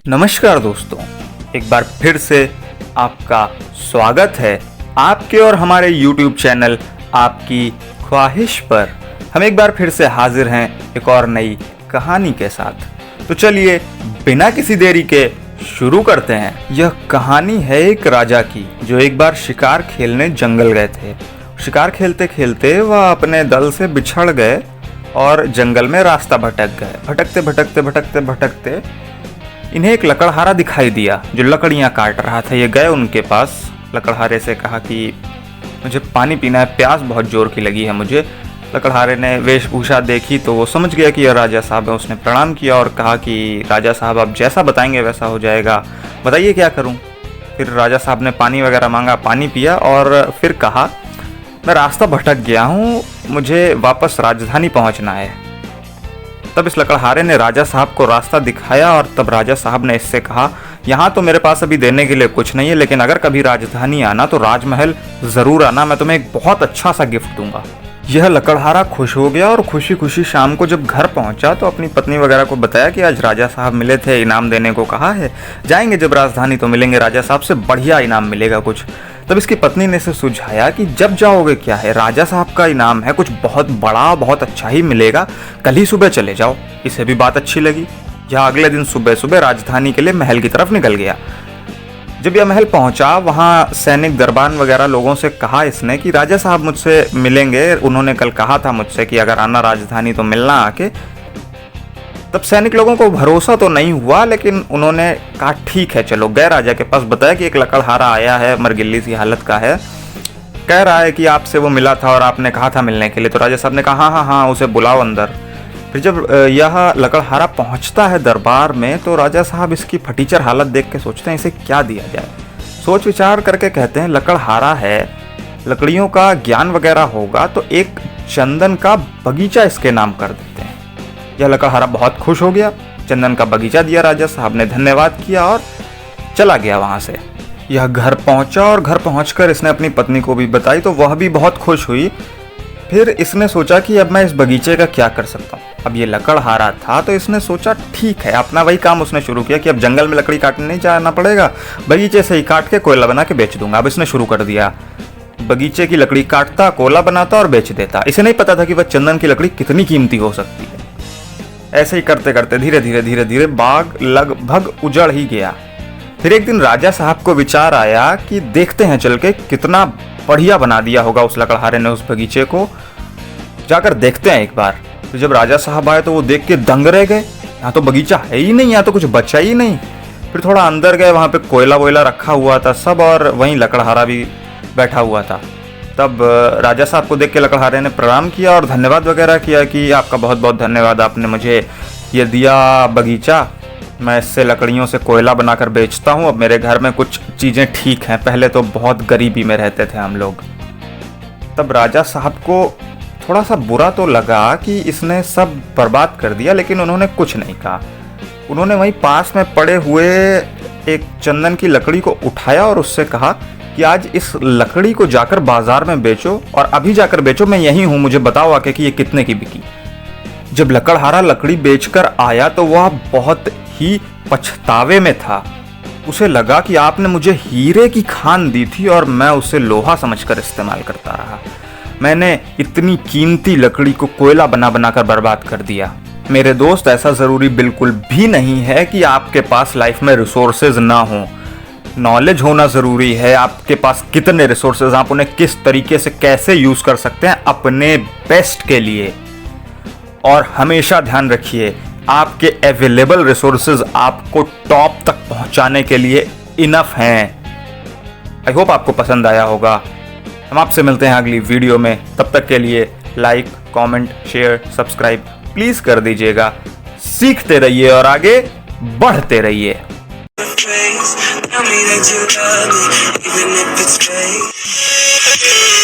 नमस्कार दोस्तों, एक बार फिर से आपका स्वागत है आपके और हमारे YouTube चैनल आपकी ख्वाहिश पर। हम एक बार फिर से हाजिर हैं एक और नई कहानी के साथ। तो चलिए बिना किसी देरी के शुरू करते हैं। यह कहानी है एक राजा की जो एक बार शिकार खेलने जंगल गए थे। शिकार खेलते खेलते वह अपने दल से बिछड़ गए और जंगल में रास्ता भटक गए। भटकते भटकते भटकते भटकते इन्हें एक लकड़हारा दिखाई दिया जो लकड़ियाँ काट रहा था। ये गए उनके पास, लकड़हारे से कहा कि मुझे पानी पीना है, प्यास बहुत जोर की लगी है मुझे। लकड़हारे ने वेशभूषा देखी तो वो समझ गया कि यह राजा साहब है। उसने प्रणाम किया और कहा कि राजा साहब आप जैसा बताएंगे वैसा हो जाएगा, बताइए क्या करूं। फिर राजा साहब ने पानी वगैरह मांगा, पानी पिया और फिर कहा मैं रास्ता भटक गया हूँ, मुझे वापस राजधानी पहुँचना है। तब इस लकड़हारे ने राजा साहब को रास्ता दिखाया और तब राजा साहब ने इससे कहा यहाँ तो मेरे पास अभी देने के लिए कुछ नहीं है, लेकिन अगर कभी राजधानी आना तो राजमहल ज़रूर आना, मैं तुम्हें एक बहुत अच्छा सा गिफ्ट दूंगा। यह लकड़हारा खुश हो गया और खुशी खुशी शाम को जब घर पहुंचा तो अपनी पत्नी वगैरह को बताया कि आज राजा साहब मिले थे, इनाम देने को कहा है, जाएंगे जब राजधानी तो मिलेंगे राजा साहब से, बढ़िया इनाम मिलेगा कुछ। तब इसकी पत्नी ने इसे सुझाया कि जब जाओगे क्या है, राजा साहब का इनाम है, कुछ बहुत बड़ा बहुत अच्छा ही मिलेगा, कल ही सुबह चले जाओ। इसे भी बात अच्छी लगी। यह अगले दिन सुबह सुबह राजधानी के लिए महल की तरफ निकल गया। जब यह महल पहुंचा वहां सैनिक दरबान वगैरह लोगों से कहा इसने कि राजा साहब मुझसे मिलेंगे, उन्होंने कल कहा था मुझसे कि अगर आना राजधानी तो मिलना आके। तब सैनिक लोगों को भरोसा तो नहीं हुआ, लेकिन उन्होंने कहा ठीक है चलो। गए राजा के पास, बताया कि एक लकड़हारा आया है, मरगिल्ली सी हालत का है, कह रहा है कि आपसे वो मिला था और आपने कहा था मिलने के लिए। तो राजा साहब ने कहा हाँ हाँ हाँ उसे बुलाओ अंदर। फिर जब यह लकड़हारा पहुंचता है दरबार में तो राजा साहब इसकी फटीचर हालत देख के सोचते हैं इसे क्या दिया जाए। सोच विचार करके कहते हैं लकड़हारा है, लकड़ियों का ज्ञान वगैरह होगा तो एक चंदन का बगीचा इसके नाम कर देते हैं। यह लकड़हारा बहुत खुश हो गया, चंदन का बगीचा दिया, राजा साहब ने धन्यवाद किया और चला गया वहाँ से। यह घर पहुँचा और घर पहुँचकर इसने अपनी पत्नी को भी बताई तो वह भी बहुत खुश हुई। फिर इसने सोचा कि अब मैं इस बगीचे का क्या कर सकता हूँ। अब ये लकड़हारा था तो इसने सोचा ठीक है, अपना वही काम उसने शुरू किया कि अब जंगल में लकड़ी काटने नहीं जाना पड़ेगा, बगीचे से ही काट के कोयला बना के बेच दूंगा। अब इसने शुरू कर दिया, बगीचे की लकड़ी काटता, कोयला बनाता और बेच देता। इसे नहीं पता था कि वह चंदन की लकड़ी कितनी कीमती हो सकती है। ऐसे ही करते करते धीरे धीरे धीरे धीरे बाग लगभग उजड़ ही गया। फिर एक दिन राजा साहब को विचार आया कि देखते हैं चल के कितना बढ़िया बना दिया होगा उस लकड़हारे ने उस बगीचे को, जाकर देखते हैं एक बार। तो जब राजा साहब आए तो वो देख के दंग रह गए, यहाँ तो बगीचा है ही नहीं, यहाँ तो कुछ बचा ही नहीं। फिर थोड़ा अंदर गए, वहाँ पे कोयला वोयला रखा हुआ था सब और वहीं लकड़हारा भी बैठा हुआ था। तब राजा साहब को देख के लकड़हारे ने प्रणाम किया और धन्यवाद वगैरह किया कि आपका बहुत बहुत धन्यवाद, आपने मुझे ये दिया बगीचा, मैं इससे लकड़ियों से कोयला बनाकर बेचता हूँ। अब मेरे घर में कुछ चीज़ें ठीक हैं, पहले तो बहुत गरीबी में रहते थे हम लोग। तब राजा साहब को थोड़ा सा बुरा तो लगा कि इसने सब बर्बाद कर दिया, लेकिन उन्होंने कुछ नहीं कहा। उन्होंने वहीं पास में पड़े हुए एक चंदन की लकड़ी को उठाया और उससे कहा कि आज इस लकड़ी को जाकर बाजार में बेचो और अभी जाकर बेचो, मैं यहीं हूँ, मुझे बताओ आके कि ये कितने की बिकी। जब लकड़हारा लकड़ी बेचकर आया तो वह बहुत ही पछतावे में था। उसे लगा कि आपने मुझे हीरे की खान दी थी और मैं उसे लोहा समझकर इस्तेमाल करता रहा। मैंने इतनी कीमती लकड़ी को कोयला बना बनाकर बर्बाद कर दिया। मेरे दोस्त, ऐसा ज़रूरी बिल्कुल भी नहीं है कि आपके पास लाइफ में रिसोर्सेज ना हो। नॉलेज होना ज़रूरी है, आपके पास कितने रिसोर्सेज, आप उन्हें किस तरीके से कैसे यूज़ कर सकते हैं अपने बेस्ट के लिए। और हमेशा ध्यान रखिए आपके अवेलेबल रिसोर्सेज आपको टॉप तक पहुंचाने के लिए इनफ हैं। आई होप आपको पसंद आया होगा। हम आपसे मिलते हैं अगली वीडियो में, तब तक के लिए like, comment, share, subscribe please कर दीजिएगा। सीखते रहिए और आगे बढ़ते रहिए। Tell me that you love me, even if it's fake.